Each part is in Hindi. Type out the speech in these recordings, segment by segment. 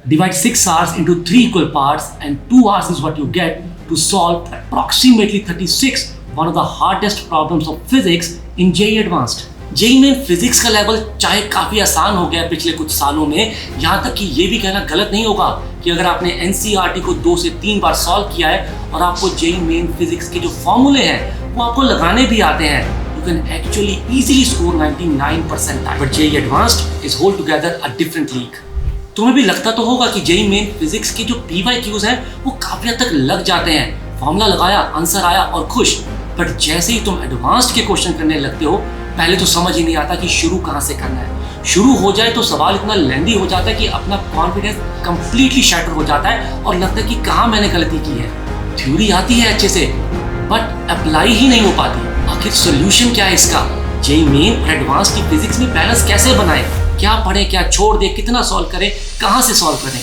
Divide 6 hours into 3 equal parts and 2 hours is what you get to solve approximately 36, one of the hardest problems of physics in JEE Advanced. JEE में फिजिक्स का लेवल चाहे काफ़ी आसान हो गया है पिछले कुछ सालों में, यहाँ तक कि ये भी कहना गलत नहीं होगा कि अगर आपने NCERT को 2 से 3 बार सॉल्व किया है और आपको JEE मेन फिजिक्स के जो फॉर्मूले हैं वो आपको लगाने भी आते हैं, you can actually easily score 99%. But JEE Advanced is altogether a different league. तुम्हें भी लगता तो होगा कि JEE मेन फिजिक्स के जो PYQs हैं वो काफ़ी हद तक लग जाते हैं, फॉर्मूला लगाया, आंसर आया और खुश। बट जैसे ही तुम एडवांस्ड के क्वेश्चन करने लगते हो, पहले तो समझ ही नहीं आता कि शुरू कहाँ से करना है। शुरू हो जाए तो सवाल इतना लेंदी हो जाता है कि अपना कॉन्फिडेंस कंप्लीटली शैटर हो जाता है और लगता है कि कहाँ मैंने गलती की है। थ्योरी आती है अच्छे से बट अप्लाई ही नहीं हो पाती। आखिर सोल्यूशन क्या है इसका? JEE मेन और एडवांस की फिजिक्स में बैलेंस कैसे बनाए? क्या पढ़ें, क्या छोड़ दें, कितना सॉल्व करें, कहाँ से सॉल्व करें?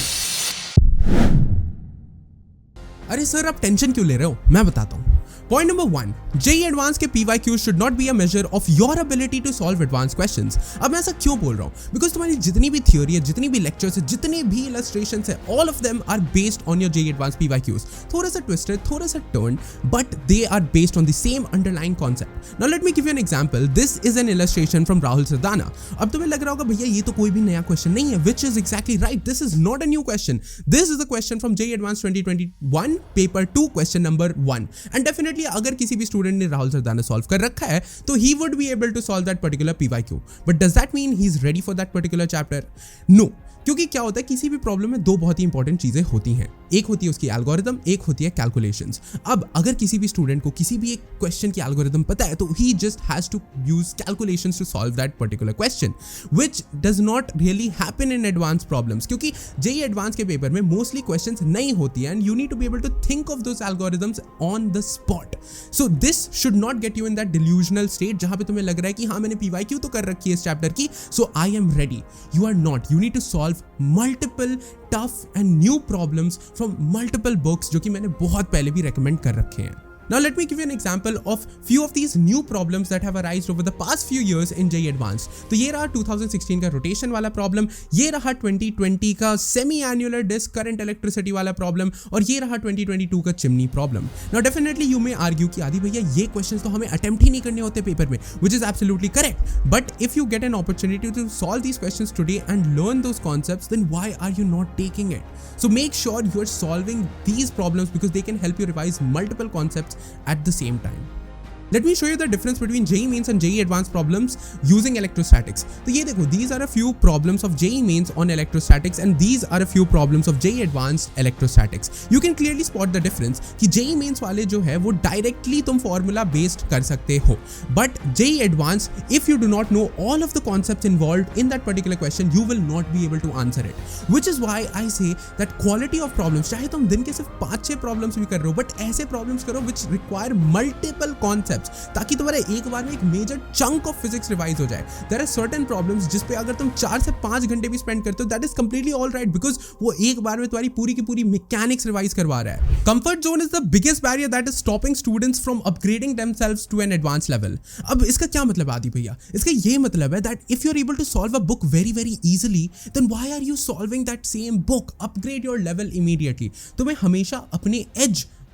अरे सर, आप टेंशन क्यों ले रहे हो? मैं बताता हूँ। Point number 1, JEE Advanced के PYQ should not be a measure of your ability to solve advanced questions. अब मैं ऐसा क्यों बोल रहा हूँ? Because तुम्हारी जितनी भी theory है, जितनी भी lectures है, जितने भी illustrations है, all of them are based on your JEE Advanced PYQs. थोड़ा सा twisted, थोड़ा सा turned, but they are based on the same underlying concept. Now let me give you an example. This is an illustration from Rahul Sardana. अब तुम्हें लग रहा होगा भैया ये तो कोई भी नया question नहीं है, which is exactly right. This is not a new question. This is a question from JEE Advanced 2021 paper 2 question number 1. And definitely अगर किसी भी स्टूडेंट ने राहुल सरदाना सॉल्व कर रखा है तो he would be able to solve that particular PYQ. But does that mean he is ready for that particular chapter? No, क्योंकि क्या होता है, किसी भी प्रॉब्लम में दो बहुत ही इंपॉर्टेंट चीजें होती हैं। एक होती है उसकी एल्गोरिथम, एक होती है कैलकुलेशंस। अब अगर किसी भी स्टूडेंट को किसी भी एक क्वेश्चन की एल्गोरिथम पता है तो ही just has to use calculations to solve that particular question, which does not really happen in advance problems, क्योंकि JEE एडवांस के पेपर में मोस्टली क्वेश्चंस नहीं होती हैं and you need to be able to think of those algorithms on the spot. So this should not get you in that delusional state जहां पे तुम्हें लग रहा है कि हाँ मैंने PYQ तो कर रखी है इस चैप्टर की, so I am ready. You are not. You need to solve multiple tough and new problems from multiple books जो कि मैंने बहुत पहले भी recommend कर रखे हैं. Now let me give you an example of few of these new problems that have arisen over the past few years in JEE Advanced. तो ये रहा 2016 का रोटेशन वाला प्रॉब्लम, ये रहा 2020 का semi annular disc current electricity वाला प्रॉब्लम और ये रहा 2022 का chimney problem. Now definitely you may argue कि आदि भैया ये क्वेश्चंस तो हमें अटेम्प्ट ही नहीं करने होते पेपर में, which is absolutely correct. But if you get an opportunity to solve these questions today and learn those concepts, then why are you not taking it? So make sure you are solving these problems because they can help you revise multiple concepts at the same time. Let me show you the difference between JEE Mains and JEE Advanced problems using electrostatics. तो ये देखो, these are a few problems of JEE Mains on electrostatics and these are a few problems of JEE Advanced electrostatics. You can clearly spot the difference कि JEE Mains वाले जो है वो directly तुम formula based कर सकते हो, but JEE Advanced, if you do not know all of the concepts involved in that particular question, you will not be able to answer it. Which is why I say that quality of problems, चाहे तुम दिन के सिर्फ 5-6 problems भी कर रहे हो, but ऐसे problems करो which require multiple concepts, ताकि तुम्हारे एक बार में एक major chunk of physics revise हो जाए. देयर आर सर्टेन प्रॉब्लम्स जिस पे अगर तुम 4 से 5 घंटे भी स्पेंड करते हो, that is completely all right, because वो एक बार में तुम्हारी पूरी की पूरी मैकेनिक्स रिवाइज करवा रहा है. Comfort zone is the biggest barrier that is stopping students from upgrading themselves to an advance level. अब इसका क्या मतलब आदि भैया? इसका ये मतलब है that if you are able to solve a book very very easily, then why are you solving that same book? Upgrade your level immediately. तुम्हें हमेशा अपने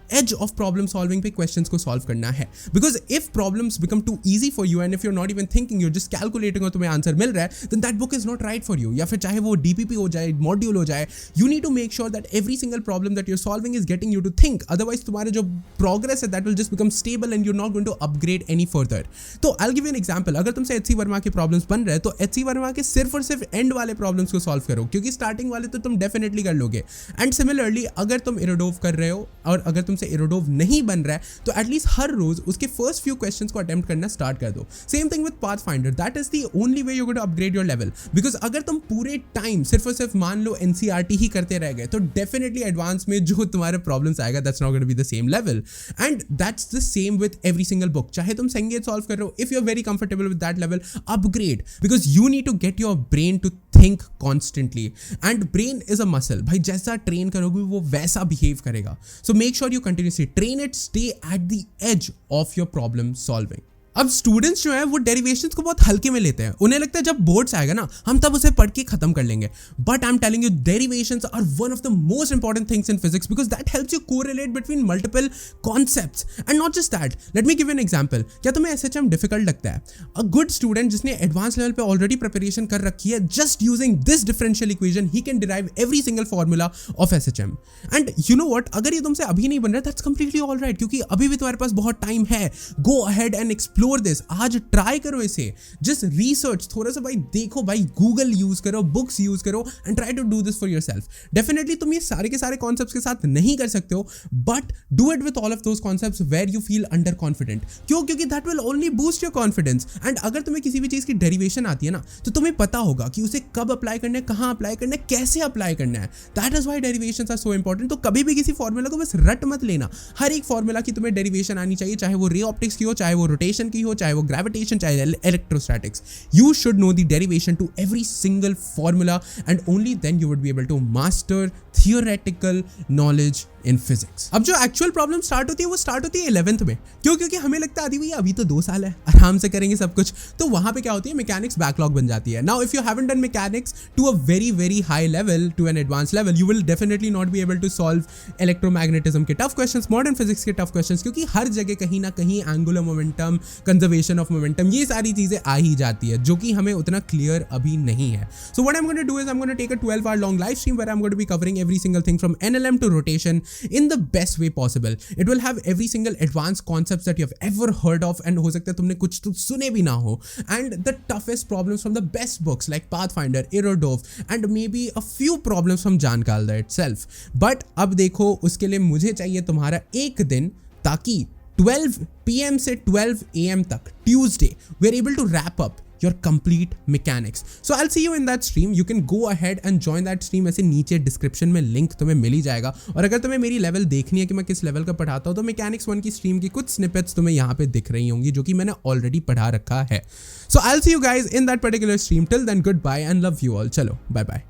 edge of problem solving पे questions को solve करना है, because if problems become too easy for you and if you're not even thinking, you're just calculating और तुम्हें आंसर मिल रहा है, then that book is not right for you. या फिर चाहे वो DPP हो जाए, मॉड्यूल हो जाए, you need to make sure that every single problem that you're solving is getting you to think. Otherwise तुम्हारे जो progress है that will just become stable and you're not going to upgrade any further. तो I'll give you an example. अगर तुमसे HC वर्मा के problems बन रहे हैं तो HC वर्मा के सिर्फ और सिर्फ end वाले problems को solve करो, क्योंकि starting वाले तो तुम definitely कर लोगे. And similarly अगर तुम Irodov कर रहे हो और अगर तुमसे Irodov नहीं बन रहा है तो एटलीस्ट हर रोज उसके फर्स्ट फ्यू क्वेश्चंस को अटेम्प्ट करना स्टार्ट कर दो. Same thing with Pathfinder. That is the only way you going to upgrade your level, because अगर तुम पूरे टाइम सिर्फ और सिर्फ मान लो NCERT ही करते रह गए तो डेफिनेटली एडवांस में जो तुम्हारे प्रॉब्लम्स आएगा that's not going to be the same level. And that's the same with every single book. चाहे तुम सेंगेट सॉल्व कर रहे हो, if you are very comfortable with that level, upgrade, because you need to get your brain to think constantly and brain is a muscle. भाई जैसा ट्रेन करोगे वो वैसा बिहेव करेगा. So make sure you continuously train it, stay at the edge of your problem solving. अब स्टूडेंट्स जो है वो डेरिवेशंस को बहुत हल्के में लेते हैं, उन्हें लगता है जब बोर्ड्स आएगा ना हम तब उसे पढ़ के खत्म कर लेंगे, but I am telling you derivations are one of the most important things in physics because that helps you correlate between multiple concepts and not just that. Let me give an example. क्या तुम्हें एसएचएम डिफिकल्ट लगता है? अ गुड स्टूडेंट जिसने एडवांस लेवल पे ऑलरेडी प्रिपरेशन कर रखी है, just using this differential equation he can derive every single formula of SHM. And you know what, अगर ये तुमसे अभी नहीं बन रहा दैट्स कंप्लीटली ऑलराइट, क्योंकि अभी भी तुम्हारे पास बहुत टाइम है. Go ahead and explore this. आज ट्राई करो इसे, जस्ट रिसर्च थोड़ा सा भाई, देखो भाई, गूगल यूज करो, बुक्स यूज करो and try to do this for yourself. Definitely तुम ये सारे के सारे कॉन्सेप्ट्स के साथ नहीं कर सकते हो, but do it with all of those concepts where you feel under confident. क्यों? क्योंकि that will only boost your confidence. And अगर तुम्हें किसी भी चीज की डेरिवेशन आती है ना तो तुम्हें पता होगा कि उसे कब अप्लाई करना है, कहां अप्लाई करना है, कैसे अप्लाई करना है. That is why derivations are so important. तो कभी भी किसी फॉर्मूला को बस रट मत लेना. हर एक फॉर्मूला की तुम्हें डेरिवेशन आनी चाहिए, चाहे वो रे ऑप्टिक्स की हो, चाहे वो रोटेशन की हो, चाहे वो ग्रेविटेशन, चाहे electrostatics. You should know the derivation to every single formula and only then you would be able to master theoretical knowledge in physics. अब जो एक्चुअल प्रॉब्लम स्टार्ट होती है वो स्टार्ट होती है 11th में. क्यों? क्योंकि हमें लगता है भैया अभी तो 2 साल है, आराम से करेंगे सब कुछ. तो वहां पे क्या होती है, मैकेनिक्स बैकलॉग बन जाती है. Now if you haven't done mechanics to a very very high level, to an advance level, you will definitely not be able to solve electromagnetism के टफ क्वेश्चंस, मॉडर्न फिजिक्स के टफ क्वेश्चंस, क्योंकि हर जगह कहीं ना कहीं angular momentum, conservation of momentum, ये सारी चीजें आ ही जाती है, जो कि हमें उतना क्लियर अभी नहीं है. So what I am going to do is I am going to take a 12-hour long live stream where I'm going to be covering every single thing from NLM to rotation in the best way possible. It will have every single advanced concepts that you have ever heard of, and हो सकता है तुमने कुछ तो सुने भी ना हो, and the toughest problems from the best books like Pathfinder, Irodov, and maybe a few problems from Jan Calder itself. But अब देखो, उसके लिए मुझे चाहिए तुम्हारा एक दिन, ताकि 12 PM से 12 AM तक Tuesday we are able to wrap up your complete mechanics. So I'll see you in that stream. You can go ahead and join that stream. ऐसे नीचे डिस्क्रिप्शन में लिंक तुम्हें मिल ही जाएगा. और अगर तुम्हें मेरी लेवल देखनी है कि मैं किस लेवल का पढ़ाता हूँ, तो मैकेनिक्स 1 की स्ट्रीम की कुछ स्निपेट्स तुम्हें यहाँ पे दिख रही होंगी, जो कि मैंने ऑलरेडी पढ़ा रखा है. So I'll see you guys in that particular stream. Till then, goodbye and love you all. चलो, bye bye.